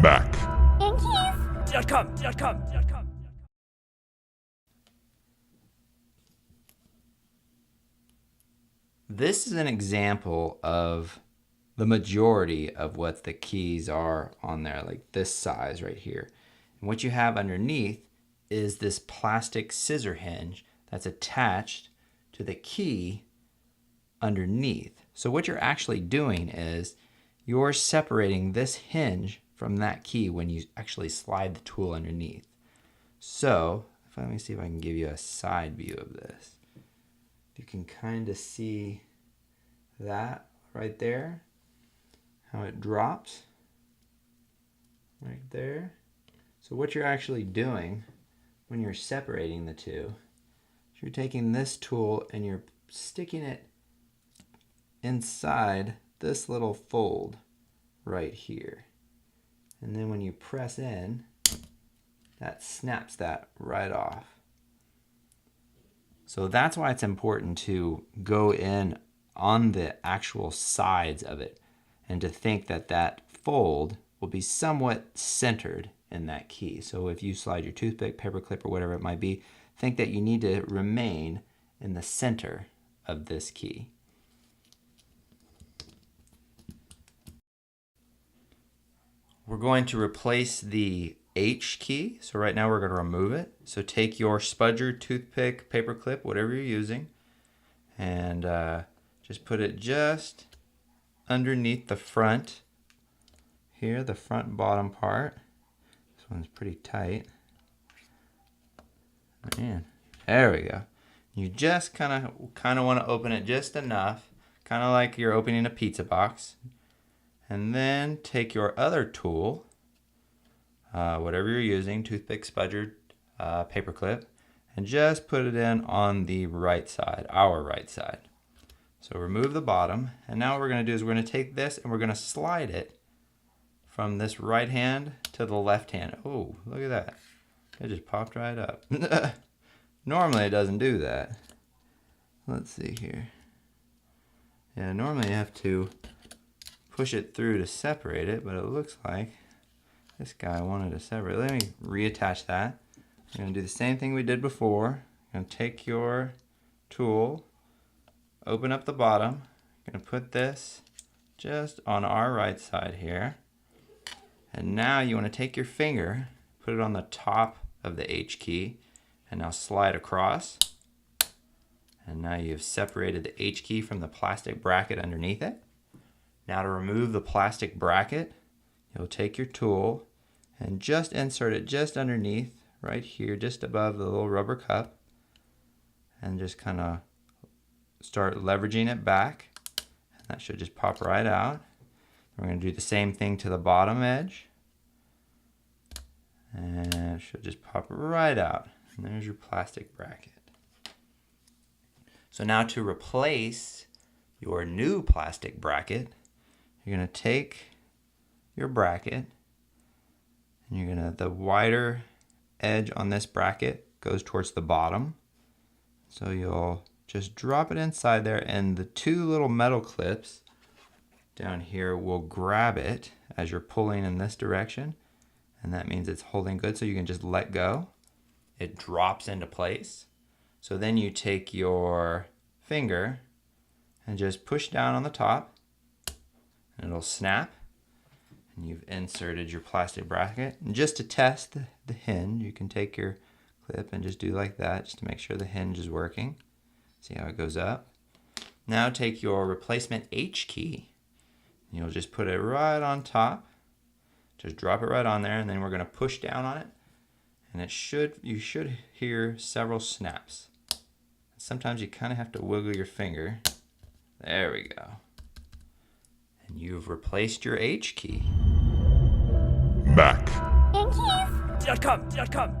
Mac. Ghz.com. This is an example of the majority of what the keys are on there, like this size right here. And what you have underneath is this plastic scissor hinge that's attached to the key underneath. So what you're actually doing is you're separating this hinge from that key when you actually slide the tool underneath. So let me see if I can give you a side view of this. You can kind of see that right there, how it drops right there. So what you're actually doing when you're separating the two, you're taking this tool and you're sticking it inside this little fold right here. And then when you press in, that snaps that right off. So that's why it's important to go in on the actual sides of it and to think that that fold will be somewhat centered in that key. So if you slide your toothpick, paperclip, or whatever it might be, think that you need to remain in the center of this key. We're going to replace the H key. So right now we're going to remove it. So take your spudger, toothpick, paperclip, whatever you're using, and just put it just underneath the front here, the front bottom part. This one's pretty tight. Man, there we go. You just kind of want to open it just enough, kind of like you're opening a pizza box. And then take your other tool, whatever you're using, toothpick, spudger, paperclip, and just put it in on the right side, our right side. So remove the bottom, and now what we're going to do is we're going to take this and we're going to slide it from this right hand to the left hand. Oh, look at that. It just popped right up. Normally it doesn't do that. Let's see here. Yeah, normally you have to push it through to separate it, but it looks like this guy wanted to separate. Let me reattach that. I'm going to do the same thing we did before. I'm going to take your tool, open up the bottom. I'm going to put this just on our right side here. And now you want to take your finger, put it on the top of the H key, and now slide across. And now you've separated the H key from the plastic bracket underneath it. Now to remove the plastic bracket, you'll take your tool and just insert it just underneath, right here, just above the little rubber cup, and just kind of start leveraging it back. And that should just pop right out. We're going to do the same thing to the bottom edge, and it should just pop right out. And there's your plastic bracket. So now to replace your new plastic bracket, you're going to take your bracket and you're going to, the wider edge on this bracket goes towards the bottom. So you'll just drop it inside there, and the two little metal clips down here will grab it as you're pulling in this direction. And that means it's holding good, so you can just let go. It drops into place. So then you take your finger and just push down on the top, and it'll snap, and you've inserted your plastic bracket. And just to test the hinge, you can take your clip and just do like that, just to make sure the hinge is working. See how it goes up? Now take your replacement H key, and you'll just put it right on top. Just drop it right on there, and then we're going to push down on it, and you should hear several snaps. Sometimes you kind of have to wiggle your finger. There we go. And you've replaced your H key. Mac. Ghz.com.